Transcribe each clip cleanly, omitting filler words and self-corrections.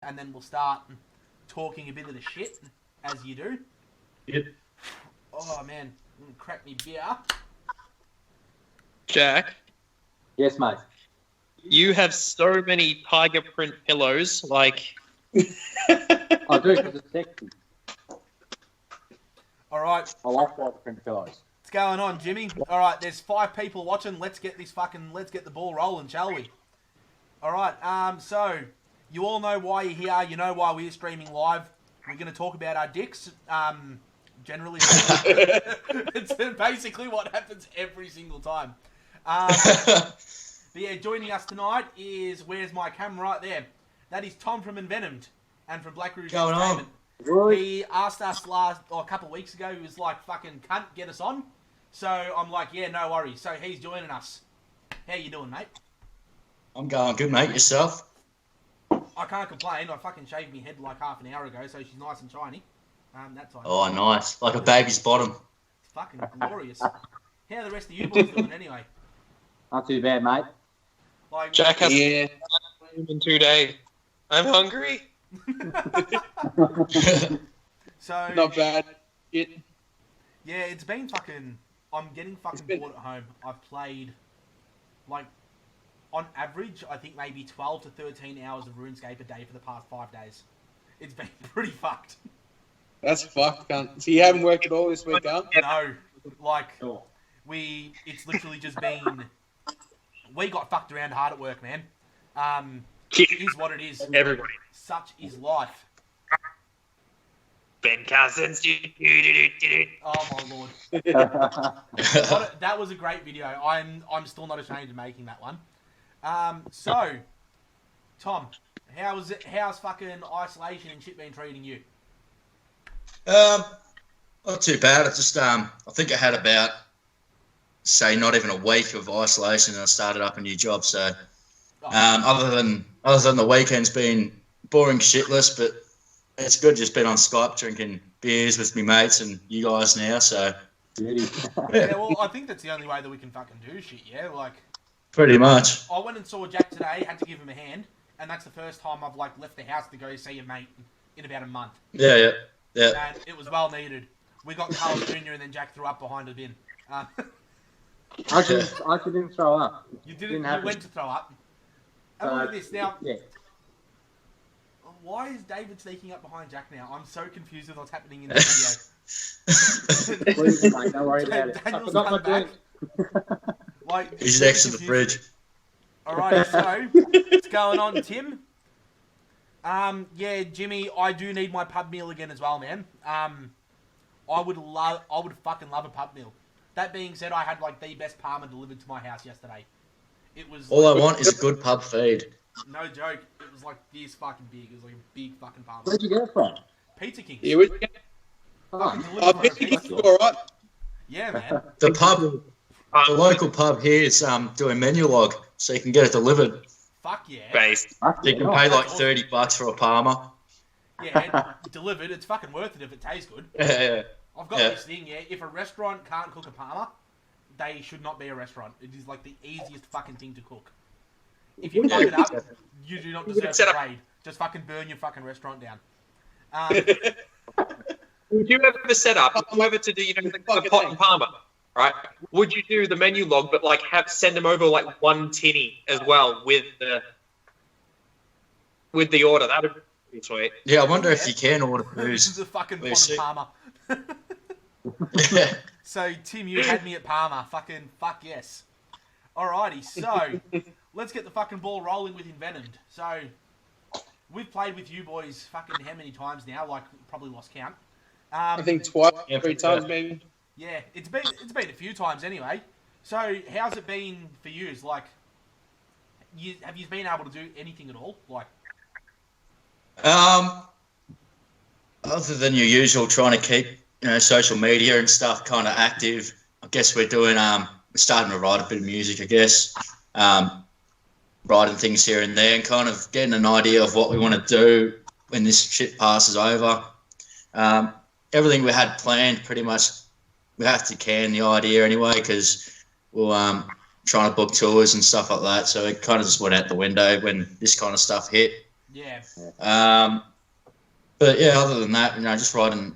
and then we'll start talking a bit of the shit, as you do. Yep. Oh, man. I'm going to crack me beer. Jack, Yes, mate. you have so many tiger print pillows, like... I do, because it's sexy. All right. I like white print pillows. What's going on, Jimmy? All right, there's 5 people watching. Let's get the ball rolling, shall we? All right. So you all know why you're here. You know why we're streaming live. We're going to talk about our dicks. Generally, it's basically what happens every single time. But yeah, joining us tonight is, where's my camera? Right there. That is Tom from Envenomed and from Black Rouge Going Entertainment. on. He asked us a couple of weeks ago. He was like, "Fucking cunt, get us on." So I'm like, "Yeah, no worries." So he's joining us. How you doing, mate? I'm going good, mate. Yourself? I can't complain. I fucking shaved my head like half an hour ago, so she's nice and shiny. That time. Oh, nice. Like a baby's bottom. It's fucking glorious. How are the rest of you boys doing anyway? Not too bad, mate. Like, Jack has in 2 days. I'm hungry. So Not bad. yeah, it's been fucking. I'm getting fucking bored at home. I've played, like, on average, I think maybe 12 to 13 hours of RuneScape a day for the past 5 days. It's been pretty fucked. That's fucked, cunt. So you haven't worked at all this week, huh? No, like, it's literally just been. We got fucked around hard at work, man. It is what it is. Everybody. Such is life. Ben Cousins. Oh my lord. That was a great video. I'm still not ashamed of making that one. So, Tom, how's fucking isolation and shit been treating you? Not too bad. I just I think I had about, say, not even a week of isolation, and I started up a new job. So, other than the weekends being boring shitless, but it's good just being on Skype drinking beers with me mates and you guys now. So, Yeah, well, I think that's the only way that we can fucking do shit. Yeah, like, pretty much. I went and saw Jack today. Had to give him a hand, and that's the first time I've like left the house to go see a mate in about a month. Yeah. And it was well needed. We got Carl Jr. and then Jack threw up behind a bin. I actually didn't throw up. You didn't. You went to throw up. And look at this now. Yeah. Why is David sneaking up behind Jack now? I'm so confused with what's happening in this video. Please, mate, don't worry about it. Daniel's I forgot come my back. Like, He's next to the fridge. Alright, so what's going on, Tim? Yeah, Jimmy, I do need my pub meal again as well, man. I would fucking love a pub meal. That being said, I had like the best parma delivered to my house yesterday. It was All I want is a good pub feed. no joke. It was like this fucking big. It was like a big fucking parma. Where'd you get it from? Pizza King. Yeah, we Fucking Oh, delivered for a pizza. all right. Yeah, man. The local pub here is doing menu log, so you can get it delivered. Fuck yeah. Based. You can pay like $30 for a parma. Yeah, delivered. It's fucking worth it if it tastes good. Yeah. I've got this thing, yeah. If a restaurant can't cook a parma, they should not be a restaurant. It is like the easiest fucking thing to cook. If you fuck it up, you do not deserve to trade. Just fucking burn your fucking restaurant down. Would you ever set up, if you ever to do, the pot and parma, right? Would you do the menu log, but like send them over like one tinny as well with the order? That would be sweet. Yeah, I wonder if you can order This is booze. a fucking pot Lucy. and parma. Yeah. So, Tim, you had me at Parma. Fucking fuck yes. Alrighty, so let's get the fucking ball rolling with Envenomed. So, we've played with you boys fucking how many times now? Like, probably lost count. I think twice, Yeah, 3 times maybe. Yeah, it's been a few times anyway. So, how's it been for you? Like, have you been able to do anything at all? Like, Other than your usual trying to keep, social media and stuff kind of active, I guess we're doing, we're starting to write a bit of music, I guess. Writing things here and there and kind of getting an idea of what we want to do when this shit passes over. Everything we had planned, pretty much, we have to can the idea anyway because we're trying to book tours and stuff like that. So it kind of just went out the window when this kind of stuff hit. Yeah. But yeah, other than that, just trying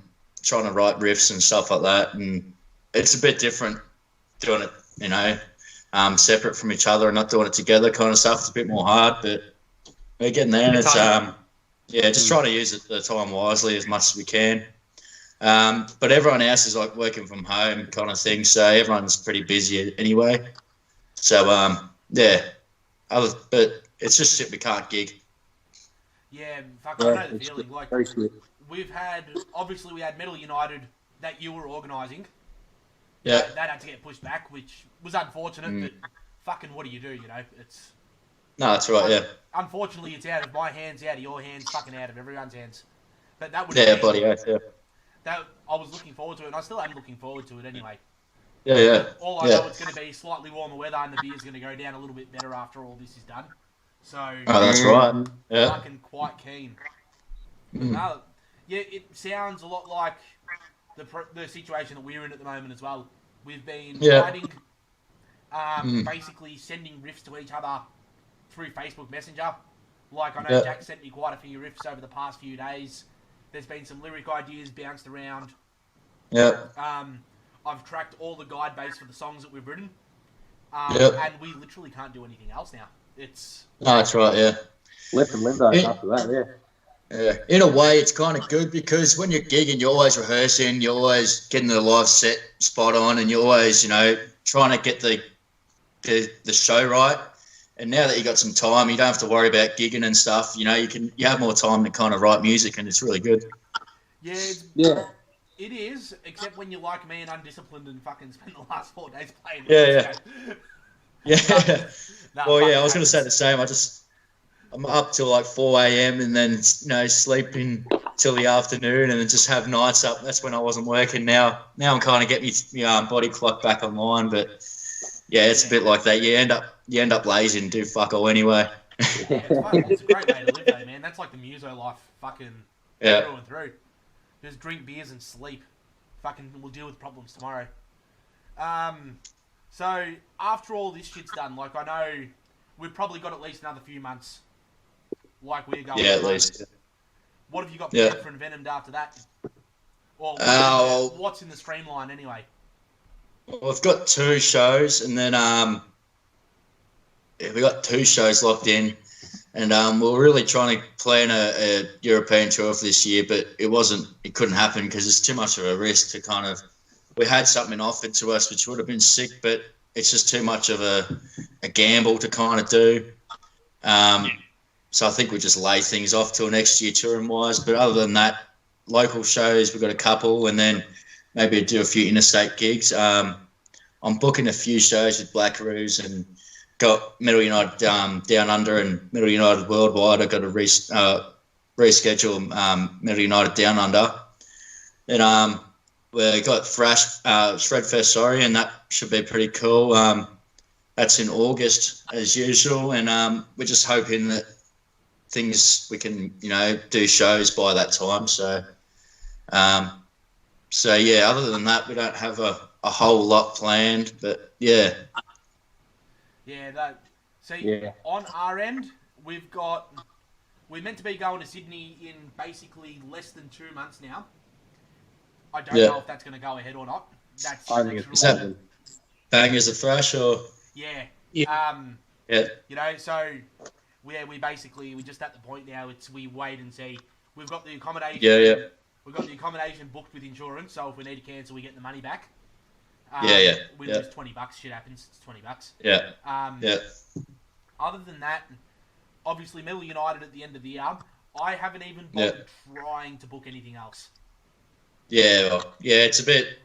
to write riffs and stuff like that, and it's a bit different doing it, separate from each other and not doing it together, kind of stuff. It's a bit more hard, but we're getting there. And it's just trying to use the time wisely as much as we can. But everyone else is like working from home kind of thing, so everyone's pretty busy anyway. So but it's just shit we can't gig. Yeah, fuck, I know the feeling. Like, we had Metal United that you were organising. Yeah. That had to get pushed back, which was unfortunate, but fucking what do? It's... No, that's right, yeah. Unfortunately, it's out of my hands, out of your hands, fucking out of everyone's hands. But that would bloody oath, yeah. That, I was looking forward to it, and I still am looking forward to it anyway. Yeah. All I know, it's going to be slightly warmer weather, and the beer's going to go down a little bit better after all this is done. So, that's right. Yeah. Fucking quite keen. It sounds a lot like the situation that we're in at the moment as well. We've been writing, basically sending riffs to each other through Facebook Messenger. Like, I know Jack sent me quite a few riffs over the past few days. There's been some lyric ideas bounced around. Yeah. I've tracked all the guide base for the songs that we've written. And we literally can't do anything else now. That's right, yeah. Left and limbo after that, yeah. Yeah. In a way, it's kind of good because when you're gigging, you're always rehearsing, you're always getting the live set spot on, and you're always, trying to get the show right. And now that you got some time, you don't have to worry about gigging and stuff. You have more time to kind of write music, and it's really good. Yeah. It is, except when you're like me and undisciplined and fucking spend the last 4 days playing. Yeah. Well, I was going to say the same. I'm up till like 4 a.m. and then, sleeping till the afternoon and then just have nights up. That's when I wasn't working. Now I'm kind of getting my body clock back online, but it's a bit like that. You end up lazy and do fuck all anyway. It's a great way to live, though, man. That's like the muso life, fucking through and through. Just drink beers and sleep. Fucking, we'll deal with problems tomorrow. So after all this shit's done, like, I know we've probably got at least another few months. Like we're going. Yeah, at least. What have you got planned for Envenomed after that? Or what's in the streamline anyway? Well, we've got 2 shows, and then we got 2 shows locked in, and we're really trying to plan a European tour for this year, but it couldn't happen because it's too much of a risk to kind of. We had something offered to us which would have been sick, but it's just too much of a gamble to kind of do. So I think we just lay things off till next year touring-wise. But other than that, local shows, we've got a couple, and then maybe do a few interstate gigs. I'm booking a few shows with Black Ruse and got Metal United Down Under and Metal United Worldwide. I've got to reschedule Metal United Down Under. And we got Shredfest, and that should be pretty cool. That's in August as usual, and we're just hoping that we can do shows by that time. So other than that, we don't have a whole lot planned, but yeah. On our end, we're meant to be going to Sydney in basically less than 2 months now. I don't know if that's going to go ahead or not. Is that Bangers of Thrash or? Yeah. So we're just at the point now. We wait and see. We've got the accommodation. Yeah. We've got the accommodation booked with insurance, so if we need to cancel, we get the money back. We lose $20. Shit happens. It's $20. Yeah. Other than that, obviously Metal United at the end of the year. I haven't even bothered trying to book anything else. It's a bit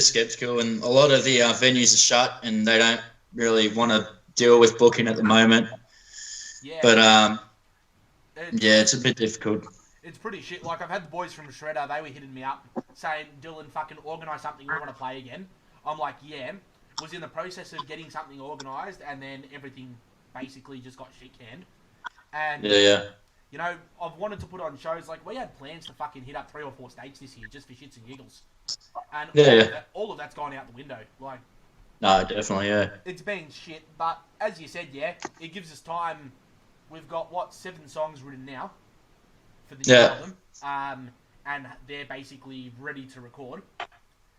skeptical, and a lot of the venues are shut, and they don't really want to deal with booking at the moment. But it's a bit difficult. It's pretty shit. Like, I've had the boys from Shredder, they were hitting me up saying, Dylan, fucking organise something, we want to play again. I'm like, was in the process of getting something organised, and then everything basically just got shit canned. And I've wanted to put on shows, like, we had plans to fucking hit up 3 or 4 states this year just for shits and giggles. And all of that's gone out the window. Like, no, definitely, it's been shit, but as you said, it gives us time we've got 7 songs written now for the new Yeah. album, and they're basically ready to record.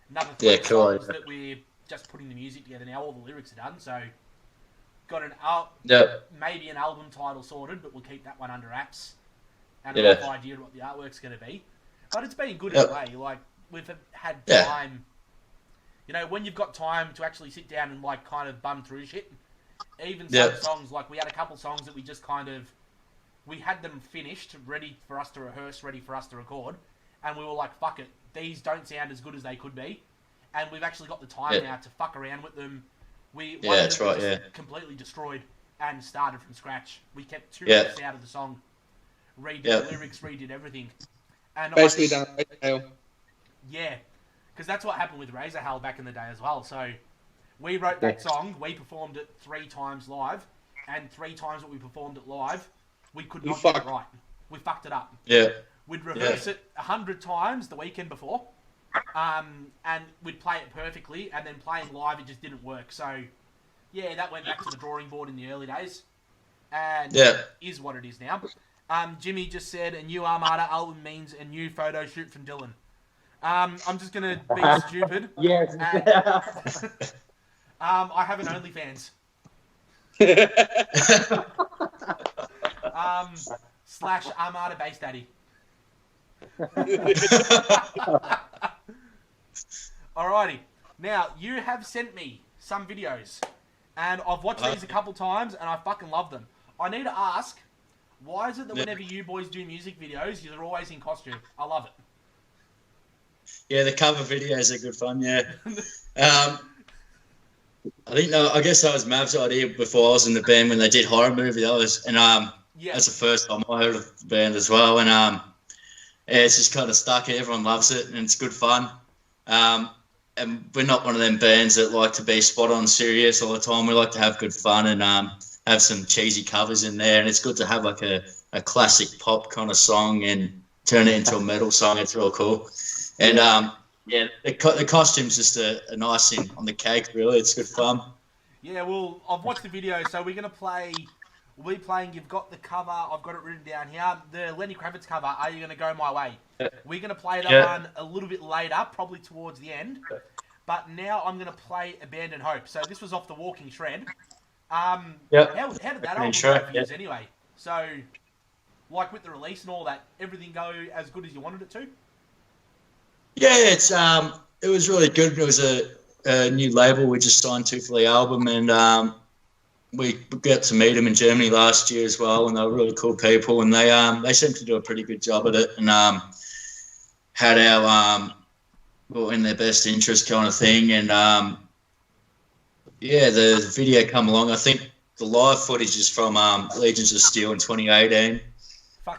Another 3 cool, songs that we're just putting the music together now. All the lyrics are done, so got maybe an album title sorted, but we'll keep that one under wraps. And a rough idea of what the artwork's going to be. But it's been good in a way. Like, we've had time. You know, when you've got time to actually sit down and, like, kind of bum through shit. Even some songs, like, we had a couple songs that we just kind of... We had them finished, ready for us to rehearse, ready for us to record. And we were like, fuck it. These don't sound as good as they could be. And we've actually got the time now to fuck around with them. That's right, completely destroyed and started from scratch. We kept 2 riffs out of the song. Redid the lyrics, redid everything. And basically done Razor. Yeah, because that's what happened with Razor Hell back in the day as well. So we wrote that song, we performed it 3 times live, and 3 times that we performed it live, we could not get it right. We fucked it up. Yeah. We'd rehearse it 100 times the weekend before, and we'd play it perfectly, and then playing live, it just didn't work. So, yeah, that went back to the drawing board in the early days, and is what it is now. Jimmy just said a new Armata album means a new photo shoot from Dylan. I'm just going to be stupid. Yes. I have an OnlyFans. / Armata Base Daddy. Alrighty. Now, you have sent me some videos, and I've watched these a couple times, and I fucking love them. I need to ask, why is it that whenever you boys do music videos, you're always in costume? I love it. Yeah, the cover videos are good fun, I guess that was Mav's idea before I was in the band when they did horror movie. That's the first time I heard of the band as well. And it's just kind of stuck. Everyone loves it, and it's good fun. And we're not one of them bands that like to be spot on serious all the time. We like to have good fun and have some cheesy covers in there. And it's good to have like a classic pop kind of song and turn it into a metal song. It's real cool. And the costume's just a nice thing on the cake, really. It's good fun. Yeah, well, I've watched the video, so we're going to play... We'll be playing You've Got the Cover. I've got it written down here. The Lenny Kravitz cover, Are You Going to Go My Way? We're going to play that one a little bit later, probably towards the end. But now I'm going to play Abandoned Hope. So this was off the Walking Shred. How did that album go for you anyway? So, like with the release and all that, everything go as good as you wanted it to? Yeah, it was really good. It was a new label we just signed to for the album, and we got to meet them in Germany last year as well, and they were really cool people, and they seemed to do a pretty good job at it, and had our in their best interest kind of thing, and the video come along. I think the live footage is from Legions of Steel in 2018,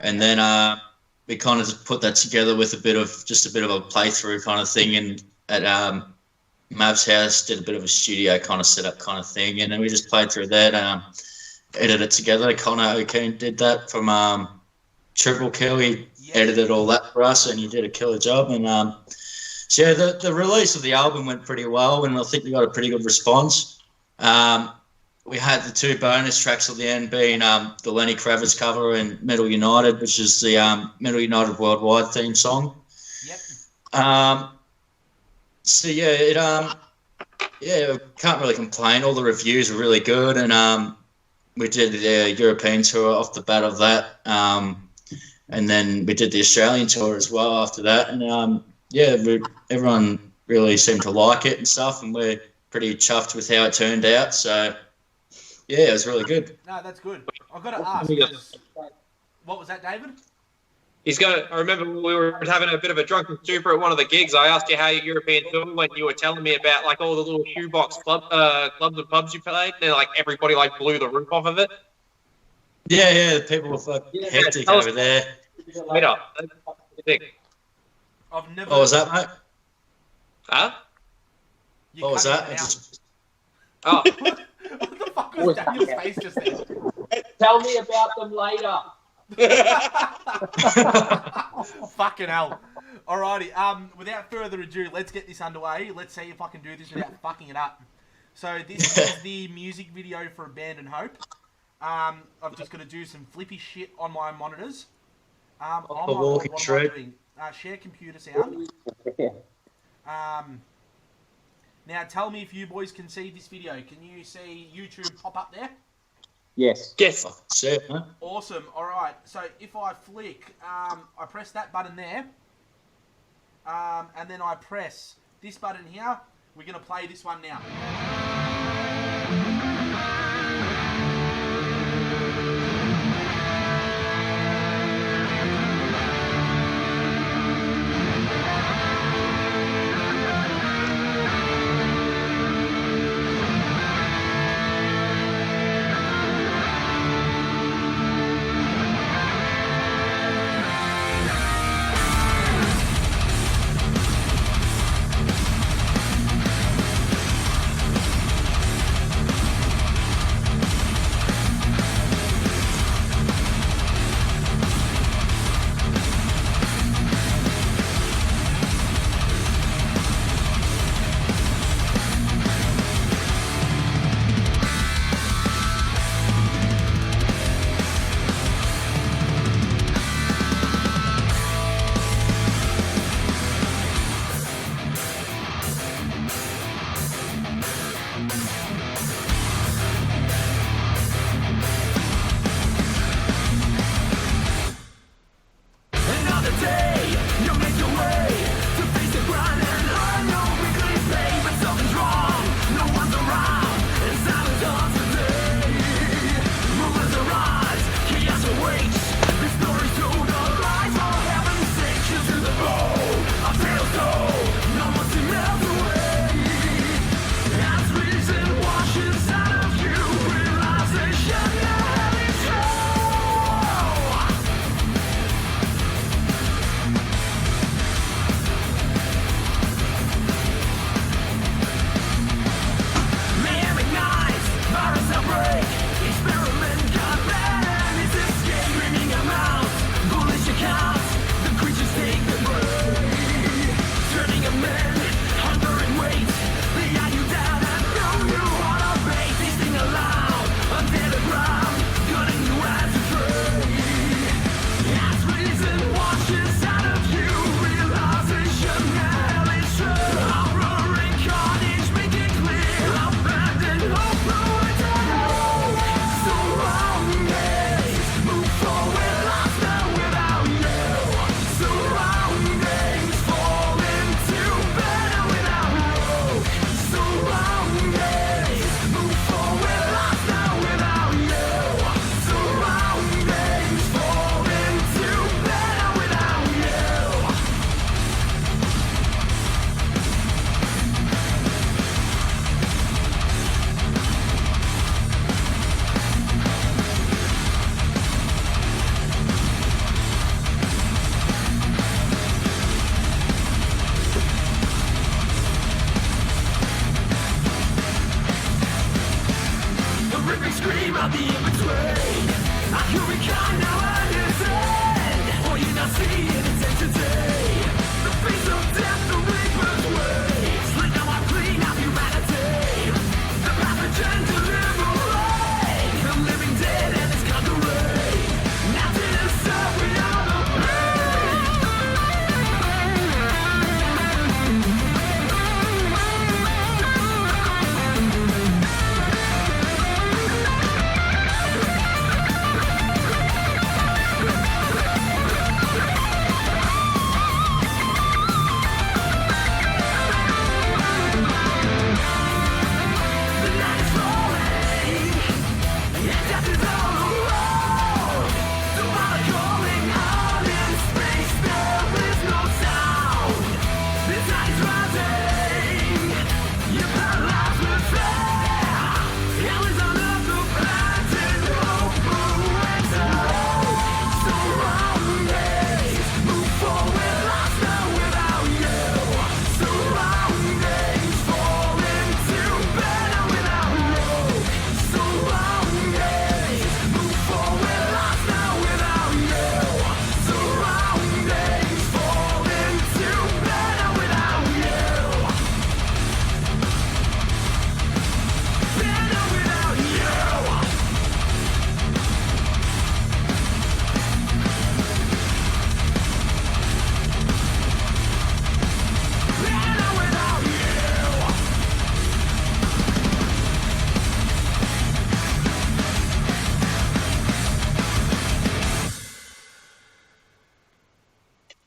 and then we kind of just put that together with a bit of a playthrough kind of thing, and at Mav's house did a bit of a studio kind of setup kind of thing, and then we just played through that, edited it together. Connor O'Keen did that from Triple Kill. He edited all that for us, and he did a killer job. And the release of the album went pretty well, and I think we got a pretty good response. We had the 2 bonus tracks at the end being the Lenny Kravitz cover and Metal United, which is the Metal United Worldwide theme song. Yep. Can't really complain. All the reviews were really good, and we did the European tour off the bat of that, and then we did the Australian tour as well after that, and everyone really seemed to like it and stuff, and we're pretty chuffed with how it turned out. So it was really good. No, that's good. I've got to ask, what was that, David? I remember we were having a bit of a drunken stupor at one of the gigs. I asked you how your European tour went. You were telling me about like all the little shoebox clubs and pubs you played. And like everybody like blew the roof off of it. Yeah, the people were fucking hectic over there. Later. I've never. What was that, mate? Huh? What was that? Oh. What the fuck was Daniel's face just then? Tell me about them later. Fucking hell. Alrighty, without further ado, let's get this underway. Let's see if I can do this without fucking it up. So this is the music video for Abandoned Hope. I'm just going to do some flippy shit on my monitors. Oh my God, walking what am I through. doing? Share computer sound. Now tell me if you boys can see this video. Can you see YouTube pop up there? Yes. Yes. See it, man. Awesome. All right. So if I flick, I press that button there, and then I press this button here. We're going to play this one now.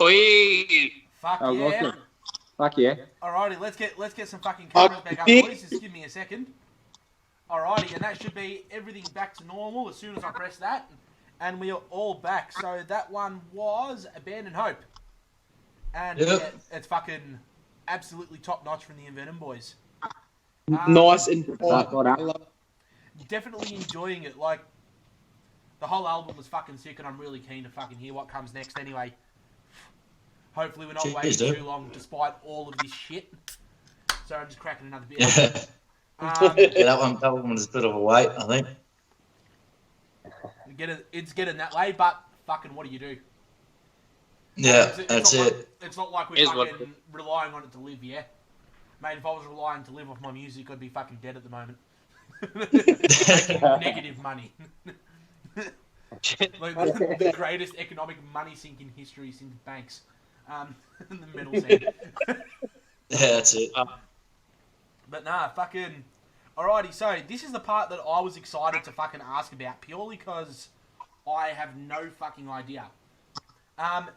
Oi! Fuck Oh, yeah. awesome. Fuck yeah. Alrighty, let's get some fucking cameras back up, big- boys. Just give me a second. Alrighty, and that should be everything back to normal as soon as I press that. And we are all back. So that one was Abandon Hope. And Yep. yeah, it's fucking absolutely top notch from the Envenomed boys. Nice and Well I done. love Definitely enjoying it. Like, the whole album was fucking sick, and I'm really keen to fucking hear what comes next anyway. Hopefully we're not Cheers, waiting dude. too long despite all of this shit. So I'm just cracking another beer. Yeah. Yeah, that one was a bit of a wait, I think. It's getting that way, but fucking what do you do? Yeah, It's that's not it. Like, it's not like we're Is what- fucking relying on it to live, yeah? Mate, if I was relying to live off my music, I'd be fucking dead at the moment. Making negative money. Like the greatest economic money sink in history since banks. In the metal scene. Yeah, that's it. But nah, fucking... Alrighty, so this is the part that I was excited to fucking ask about, purely because I have no fucking idea.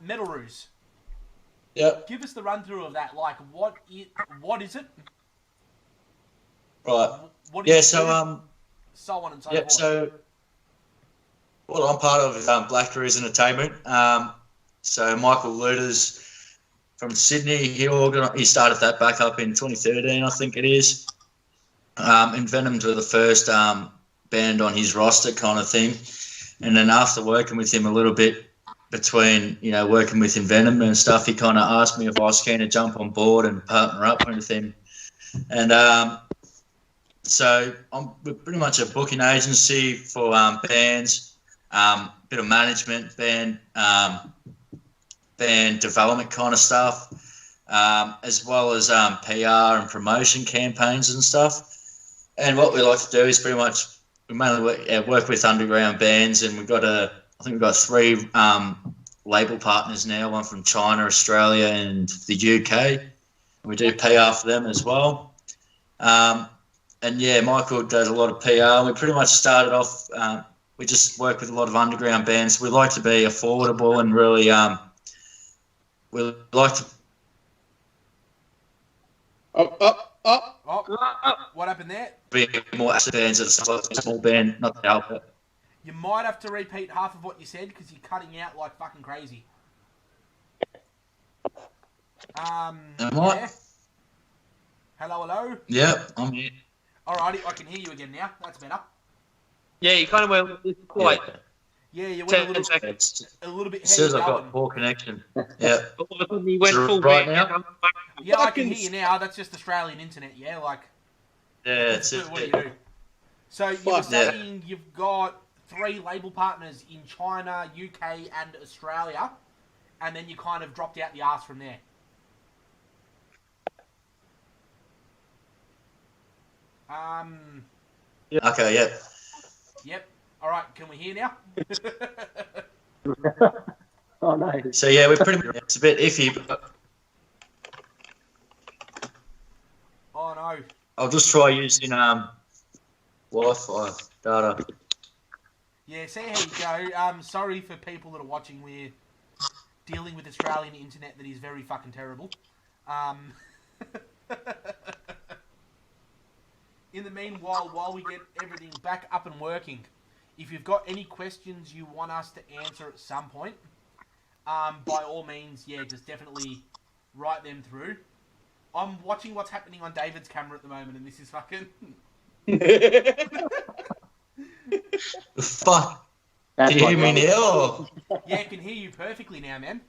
Metal Ruse. Yep. Give us the run through of that. Like, what is it? Right. What do Yeah, you so do? So on and so yeah, forth. so what I'm part of is Black Cruise Entertainment. So Michael Luders from Sydney, he started that back up in 2013, I think it is. Envenomed were the first band on his roster kind of thing. And then after working with him a little bit between, working with Envenomed and stuff, he kind of asked me if I was keen to jump on board and partner up with him. And so we're pretty much a booking agency for bands, bit of management, band development kind of stuff, as well as PR and promotion campaigns and stuff. And what we like to do is pretty much we mainly work with underground bands, and I think we've got 3 label partners now, one from China, Australia, and the UK. We do PR for them as well. And yeah, Michael does a lot of PR. We pretty much started off, we just work with a lot of underground bands. We like to be affordable and really, we like to... up. Oh, what happened there? be more active bands that are like a small band, not to help it. You might have to repeat half of what you said because you're cutting out like fucking crazy. Am I? Yeah. Hello? Yep, I'm here. Alrighty, I can hear you again now. That's better. Yeah, you kind of went like Yeah, you went 10 seconds. a little bit As soon as heavy I've going. got poor connection. Yeah. All of a sudden you went So full right band. now? Yeah, I can hear you now. That's just Australian internet, yeah? Like, Yeah, that's it. what do you do? So you were Fuck yeah. saying you've got 3 label partners in China, UK, and Australia, and then you kind of dropped out the arse from there. Okay, yeah. Yep. All right. Can we hear now? Oh, no. So yeah, we're pretty much, it's a bit iffy, but Oh no. I'll just try using Wi-Fi data. Yeah. See how you go. Sorry for people that are watching. We're dealing with Australian internet that is very fucking terrible. In the meanwhile, while we get everything back up and working, if you've got any questions you want us to answer at some point, by all means, yeah, just definitely write them through. I'm watching what's happening on David's camera at the moment, and this is fucking... The fuck? That's Do you hear my me brother. now? Yeah, I can hear you perfectly now, man.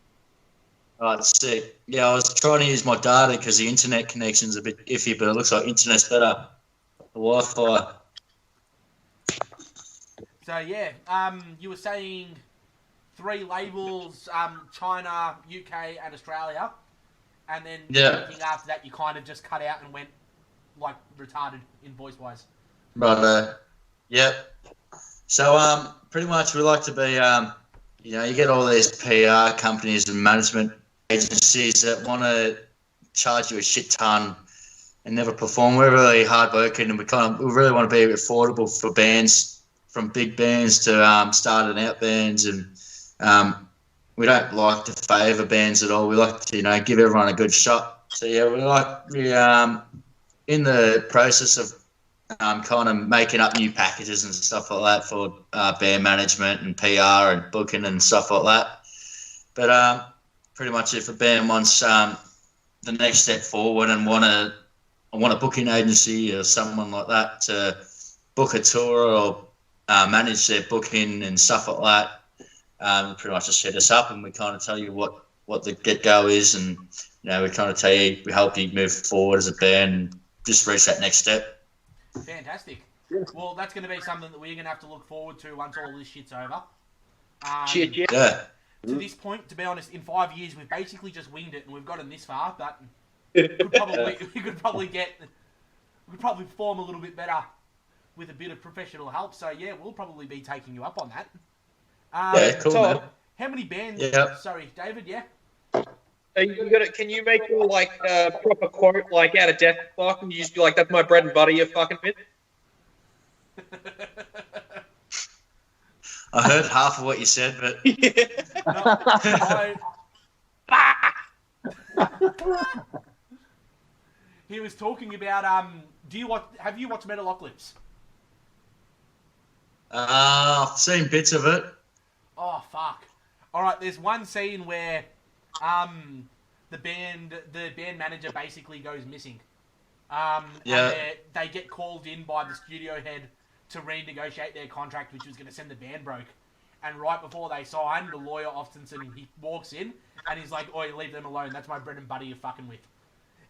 Alright, sick. Yeah, I was trying to use my data because the internet connection's a bit iffy, but it looks like internet's better. The Wi-Fi. So, yeah, you were saying 3 labels, China, UK, and Australia, and then everything after that you kind of just cut out and went, like, retarded in voice-wise. Right, yep. So, pretty much we like to be, you get all these PR companies and management agencies that want to charge you a shit ton and never perform. We're really hard working, and we really want to be affordable for bands, from big bands to starting out bands, and we don't like to favour bands at all. We like to, give everyone a good shot. So yeah, we in the process of kind of making up new packages and stuff like that for band management and PR and booking and stuff like that. But pretty much if a band wants the next step forward and want a booking agency or someone like that to book a tour or manage their booking and stuff like that, pretty much just hit us up and we kind of tell you what the get-go is, and we kind of tell you, we help you move forward as a band and just reach that next step. Fantastic. Well, that's going to be something that we're going to have to look forward to once all this shit's over. Shit, yeah. Yeah. To this point, to be honest, in 5 years we've basically just winged it and we've gotten this far, but we could probably perform a little bit better with a bit of professional help. So yeah, we'll probably be taking you up on that. Yeah, cool, so, man. How many bands? Yeah. Sorry, David. Yeah. Can you make your proper quote out of Death Clock and you just be like, "That's my bread and butter, you fucking bit." I heard half of what you said, but he was talking about have you watched Metalocalypse? I've seen bits of it. Oh fuck! All right, there's one scene where the band manager basically goes missing. And they get called in by the studio head to renegotiate their contract, which was going to send the band broke. And right before they sign, the lawyer Austinson, he walks in and he's like, "Oi, leave them alone. That's my bread and butter you're fucking with."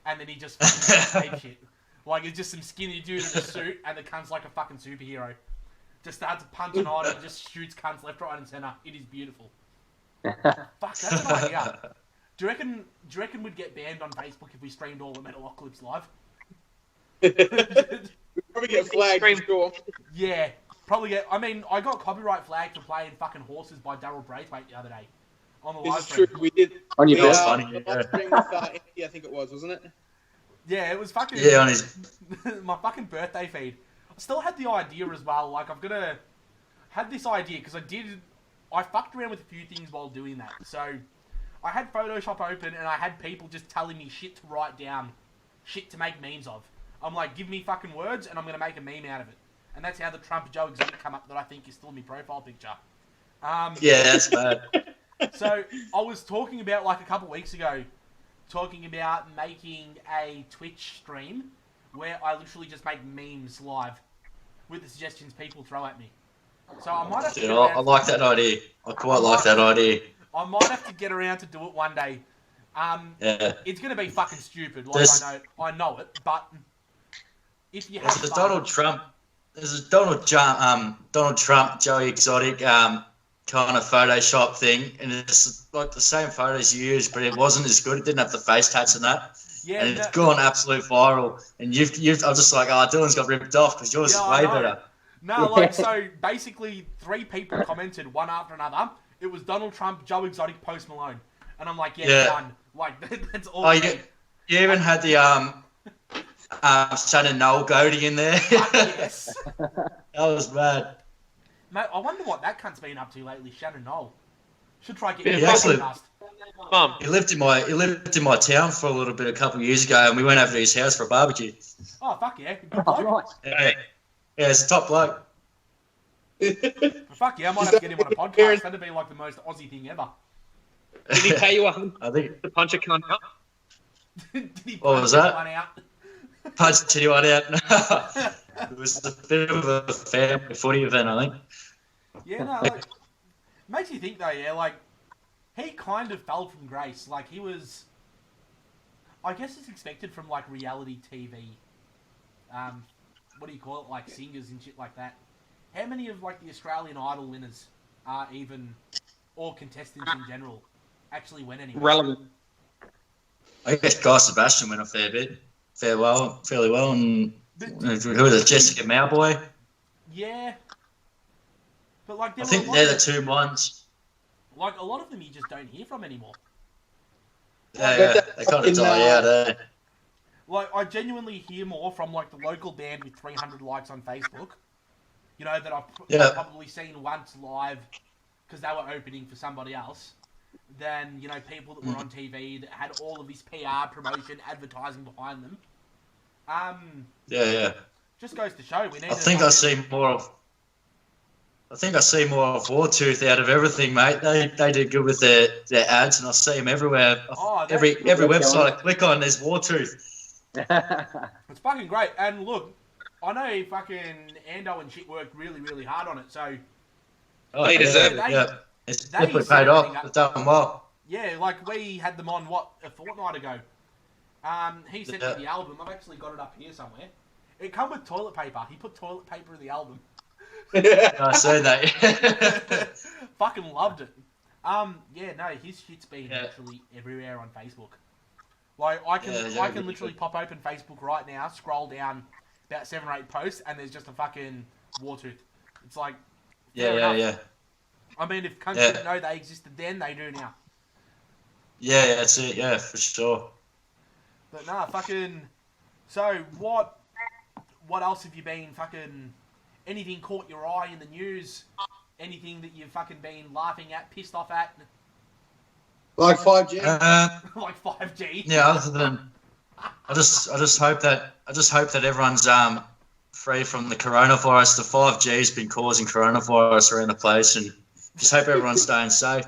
And then he just fucking does shit. Like, it's just some skinny dude in a suit and the cunt's like a fucking superhero. Just starts punching on and just shoots cunts left, right, and centre. It is beautiful. Fuck, that's an idea. Do you reckon we'd get banned on Facebook if we streamed all the Metalocalypse live? We'd probably get flagged for sure. Yeah, probably get. I mean, I got copyright flagged for playing fucking Horses by Daryl Braithwaite the other day on the live This is stream. true. We did. On your That's best. funny. The live stream with Andy, I think it was, wasn't it? Yeah, it was fucking. Yeah, on his. my fucking birthday feed. I still had the idea as well. Like, had this idea because I fucked around with a few things while doing that. So I had Photoshop open and I had people just telling me shit to write down, shit to make memes of. I'm like, give me fucking words and I'm going to make a meme out of it. And that's how the Trump Joe Exotic come up that I think is still my profile picture. Yeah, that's bad. So I was talking about, like, a couple weeks ago, talking about making a Twitch stream where I literally just make memes live with the suggestions people throw at me. So I might have to Dude, get I around, like that idea. I quite like that idea. I might have to get around to do it one day. Yeah. It's going to be fucking stupid. Like, There's- I know it, but if you have There's a fun, Donald Trump, Joey Exotic kind of Photoshop thing, and it's like the same photos you used, but it wasn't as good. It didn't have the face tats and that, yeah, and it's gone absolute viral. And you've I'm just like, Dylan's got ripped off because yours Yeah, is I way know. better. No, like, so basically 3 people commented one after another. It was Donald Trump, Joe Exotic, Post Malone. And I'm like, yeah. Done. Like, that's all. Oh, you even had the Shannon Noel goatee in there. Yes. That was bad. Mate, I wonder what that cunt's been up to lately, Shannon Knoll. Should try getting Yeah, him actually- podcast. Mum, He lived in my town for a little bit a couple of years ago, and we went over to his house for a barbecue. Oh, fuck yeah. Good Oh, bloke. right. Yeah, it's a top bloke. Fuck yeah, I might have to get him on a podcast. That'd be like the most Aussie thing ever. did he pay you $100 I think to punch a cunt out? Did he What punch was that? anyone out? punched anyone out. It was a bit of a family footy event, I think. Yeah, no, like, makes you think though, yeah, like, he kind of fell from grace. Like, he was, I guess it's expected from, like, reality TV. What do you call it? Like, singers and shit like that. How many of, like, the Australian Idol winners are even, or contestants in general, actually went anywhere? Relevant. I guess Guy Sebastian went a fairly well, and But, who was it? Jessica Mowboy. yeah. But, like, I there think were a they're lot the two ones. like, a lot of them you just don't hear from anymore. Yeah, they kind of die out. Like, I genuinely hear more from, like, the local band with 300 likes on Facebook. You know, that I've Yeah. probably seen once live because they were opening for somebody else. than, you know, people that were on TV that had all of this PR, promotion, advertising behind them. Yeah. Just goes to show we need. I think I see more of Wartooth out of everything, mate. They did good with their ads, and I see them everywhere. Every website I click on, there's Wartooth. It's fucking great. And look, I know fucking Ando and shit worked really, really hard on it. So They deserve it. Yeah, it's definitely paid off. It's done well. Yeah, like we had them on a fortnight ago. He sent me the album. I've actually got it up here somewhere. It come with toilet paper. He put toilet paper in the album. I see that. Fucking loved it. His shit's been literally everywhere on Facebook. Like I can literally pop open Facebook right now, scroll down about 7 or 8 posts, and there's just a fucking Wartooth. It's like Yeah. I mean, if countries didn't know they existed then, they do now. Yeah, that's it. Yeah, for sure. But nah, fucking. So what else have you been fucking? Anything caught your eye in the news? Anything that you've fucking been laughing at, pissed off at? Like 5G? Like 5G? Yeah, other than I just hope that everyone's free from the coronavirus. The 5G's been causing coronavirus around the place, and just hope everyone's staying safe.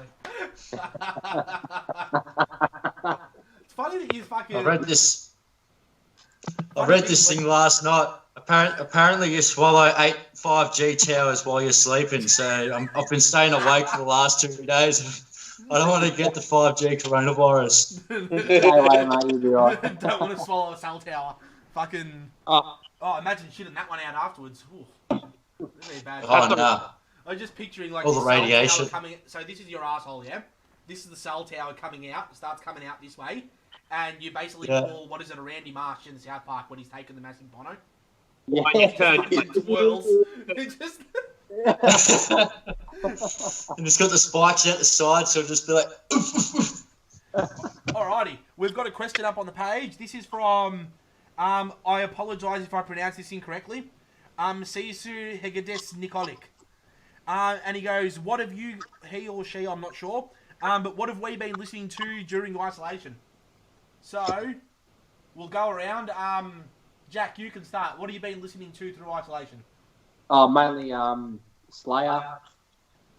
It's funny that you fucking. I read this thing last night. Apparently you swallow 8 5G towers while you're sleeping. So I've been staying awake for the last 2 days. I don't want to get the 5G coronavirus. Anyway, mate, you'll be right. Don't want to swallow a cell tower. Fucking. Imagine shitting that one out afterwards. Ooh. That'd be bad. Oh no. I'm just picturing like all the radiation coming. So this is your asshole, yeah. This is the cell tower coming out. It starts coming out this way, and you basically pull a Randy Marsh in South Park when he's taking the massive bono. Yeah. Like twirls. It just. And it's got the spikes out the side, so it'll just be like. Alrighty, we've got a question up on the page. This is from. I apologise if I pronounce this incorrectly. Sisu Hegades Nikolic. And he goes, what have you, he or she, I'm not sure, but what have we been listening to during isolation? So, we'll go around. Jack, you can start. What have you been listening to through isolation? Mainly Slayer.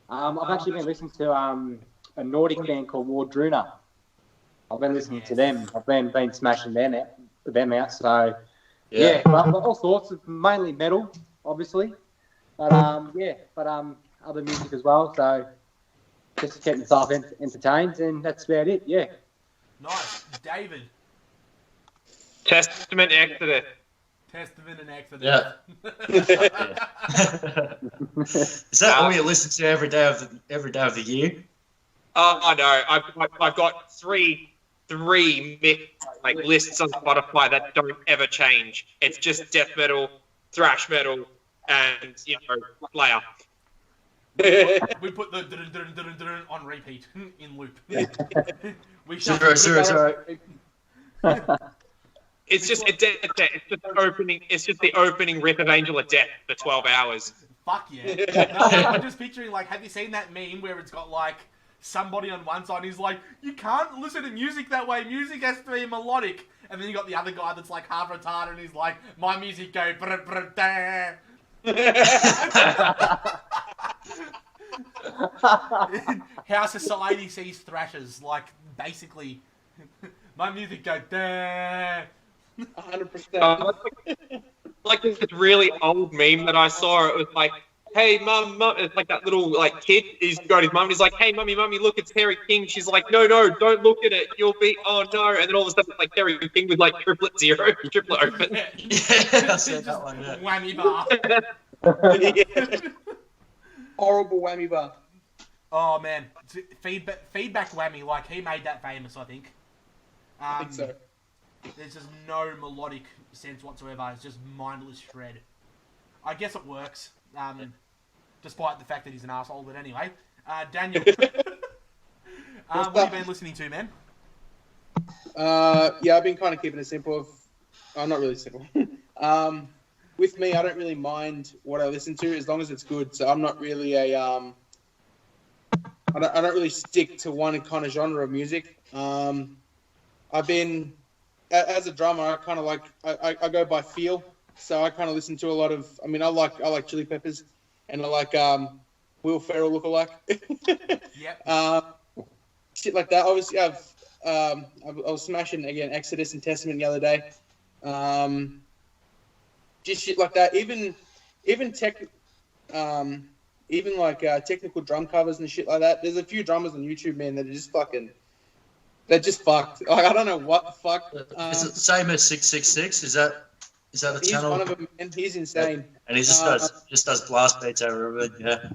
I've actually been listening to a Nordic band called Wardruna. I've been listening to them. I've been smashing them out. So, yeah, but all sorts of, mainly metal, obviously. But other music as well. So just to keep myself entertained, and that's about it. Yeah. Nice, David. Testament and Exodus. Testament and Exodus. Yeah. Is that all you listen to every day of the year? I know. I've got three lists on Spotify that don't ever change. It's just death metal, thrash metal, and Slayer. We put the on repeat in loop. We Zero. It's just the opening riff of Angel of Death for 12 hours. Fuck yeah! No, I'm just picturing have you seen that meme where it's got somebody on one side who's like, you can't listen to music that way. Music has to be melodic, and then you got the other guy that's half retarded and he's like, my music go brr brr da. How society sees thrashers, basically, my music go da. 100%. This really old meme that I saw. It was like, hey, mum, it's like that little kid. He's got his mum. And he's like, hey, mummy, look, it's Terry King. She's like, no, don't look at it. You'll be, oh no. And then all of a sudden, it's Terry King with triplet zero, triplet open. Yeah, I said that one. Yeah. Whammy bar. Horrible whammy bar. Oh man, feedback whammy. He made that famous, I think. I think so. There's just no melodic sense whatsoever. It's just mindless shred. I guess it works, despite the fact that he's an asshole. But anyway, Daniel, what have you been listening to, man? I've been kind of keeping it simple. Not really simple. With me, I don't really mind what I listen to as long as it's good. So I'm not really a I don't really stick to one kind of genre of music. I've been, as a drummer, I kind of like, I go by feel. So I kind of listen to a lot of, I like Chili Peppers, and I like Will Ferrell lookalike. Yep. Shit like that. Obviously, I was smashing again Exodus and Testament the other day. Just shit like that. Even technical drum covers and shit like that. There's a few drummers on YouTube, man, that are just fucking. They're just fucked. Like, I don't know what the fuck. Is it the same as 666? Is that the he's channel? One of them, and he's insane. And he just does blast beats over it. Yeah.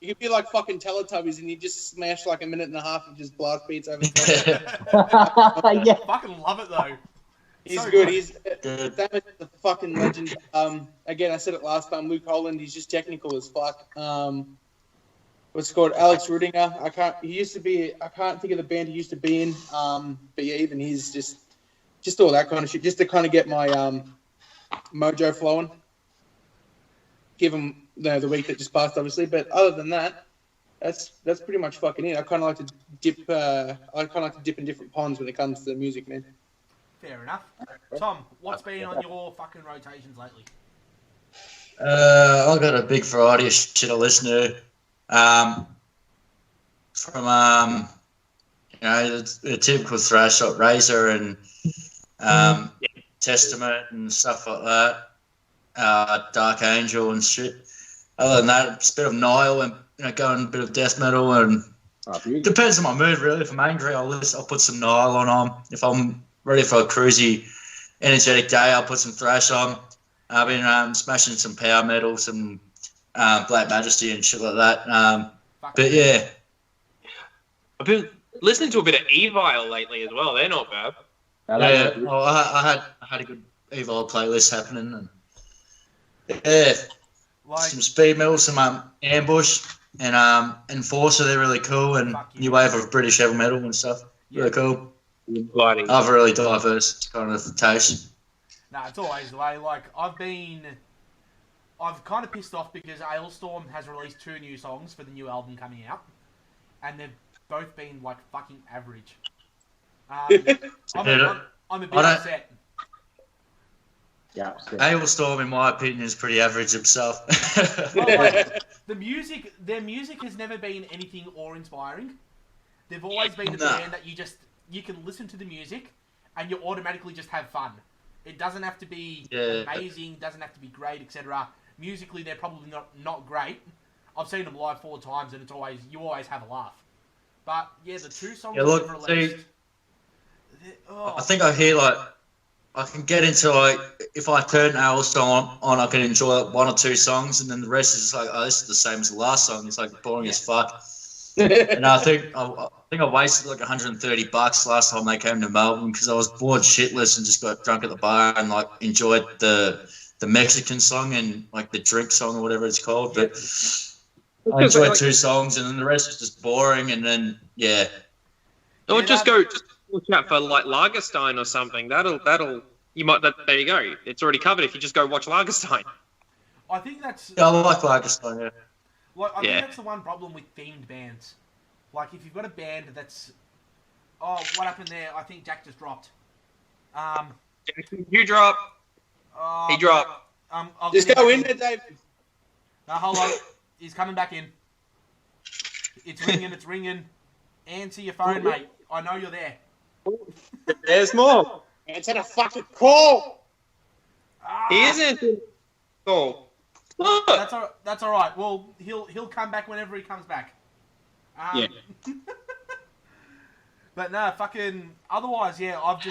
You could be like fucking Teletubbies, and you just smash like a minute and a half and just blast beats over. Yeah. Fucking love it though. He's So good. good. He's Damon's a fucking legend. Again, I said it last time. Luke Holland. He's just technical as fuck. What's it called? Alex Rudinger. I can't think of the band he used to be in. But yeah, even he's just all that kind of shit, just to kind of get my mojo flowing. Give him the week that just passed, obviously. But other than that, that's pretty much fucking it. I kind of like to dip. In different ponds when it comes to music, man. Fair enough. Tom, what's been on your fucking rotations lately? I've got a big variety of shit I listen to. From the typical thrash like Razor and Testament and stuff like that. Dark Angel and shit. Other than that, it's a bit of Nile and going a bit of death metal, and depends on my mood really. If I'm angry, I'll put some Nile on. If I'm ready for a cruisy, energetic day, I'll put some thrash on. I've been smashing some power metal, some Black Majesty and shit like that. But yeah, I've been listening to a bit of Evil lately as well. They're not bad. Yeah, well, I had a good Evil playlist happening, and yeah, some speed metal, some Ambush, and Enforcer. They're really cool, and new wave of British heavy metal and stuff. Really cool. I have a really diverse kind of taste. Nah, it's always the way. Like, I've kind of pissed off because Ailstorm has released 2 new songs for the new album coming out, and they've both been like fucking average. I'm a bit upset. Yeah. Ailstorm, in my opinion, is pretty average himself. Well, like, their music has never been anything awe-inspiring. They've always been a band that you can listen to the music and you automatically just have fun. It doesn't have to be amazing, doesn't have to be great, etc. Musically, they're probably not great. I've seen them live 4 times, and you always have a laugh. But yeah, the 2 songs they've released. I think I can get into if I turn Ailstorm on, I can enjoy 1 or 2 songs, and then the rest is just like, oh, this is the same as the last song. It's like boring as fuck. And I think I wasted like $130 last time they came to Melbourne because I was bored shitless and just got drunk at the bar and like enjoyed the Mexican song and like the drink song or whatever it's called. But I enjoyed 2 songs and then the rest was just boring. And then or just look out for like Lagerstein or something. There you go. It's already covered if you just go watch Lagerstein. I think that's. I like Lagerstein. Yeah. Like, I think that's the one problem with themed bands. Like, if you've got a band that's... Oh, what happened there? I think Jack just dropped. You drop. He dropped. Just go in there, Dave. No, hold on. He's coming back in. It's ringing. Answer your phone, mate. I know you're there. There's more. Answer the fucking call. He isn't. Oh. That's all right. Well, he'll come back whenever he comes back. Yeah. But no, fucking. Otherwise, yeah, I've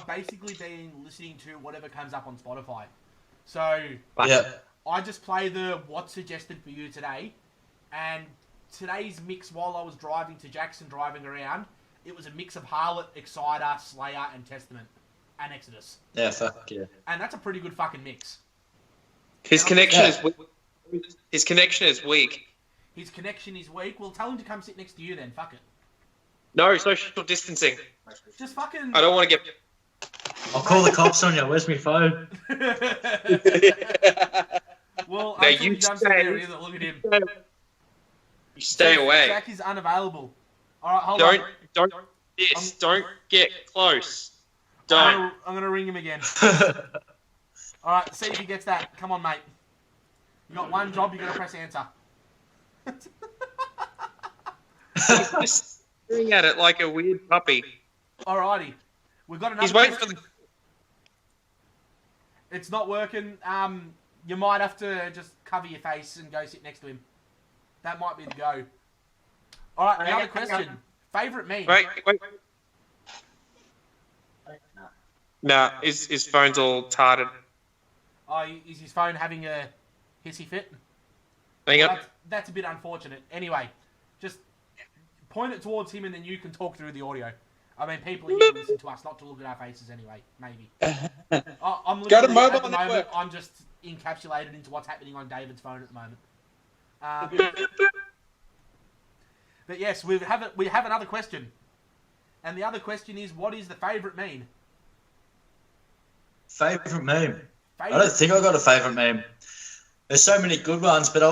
basically been listening to whatever comes up on Spotify. So I just play the what's suggested for you today, and today's mix while I was driving to Jackson, driving around, it was a mix of Harlot, Exciter, Slayer, and Testament. And Exodus. Yeah, fuck yeah. And that's a pretty good fucking mix. His connection is weak. His connection is weak. His connection is weak. Well, tell him to come sit next to you then. Fuck it. No, social distancing. Just fucking... I don't want to get... I'll call the cops on you. Where's my phone? Well, No, until you he jumps in stay. there, either. Look at him. You stay away. Jack is unavailable. All right, hold on. Don't get close. I'm gonna ring him again. All right, see if he gets that. Come on, mate. You got one job. You're gonna press answer. He's just staring at it like a weird puppy. Alrighty, we've got another. He's waiting for the. It's not working. You might have to just cover your face and go sit next to him. That might be the go. All right, another question. Favorite meme? Wait. Nah, his phone's all tarted. Oh, is his phone having a hissy fit? Hang on. That's a bit unfortunate. Anyway, just point it towards him and then you can talk through the audio. I mean, people are here to listen to us, not to look at our faces anyway, maybe. I'm Go to literally, mobile at the moment, network. I'm just encapsulated into what's happening on David's phone at the moment. But yes, we have another question. And the other question is, what is the favourite meme? Favourite meme? I don't think I got a favourite meme. There's so many good ones, but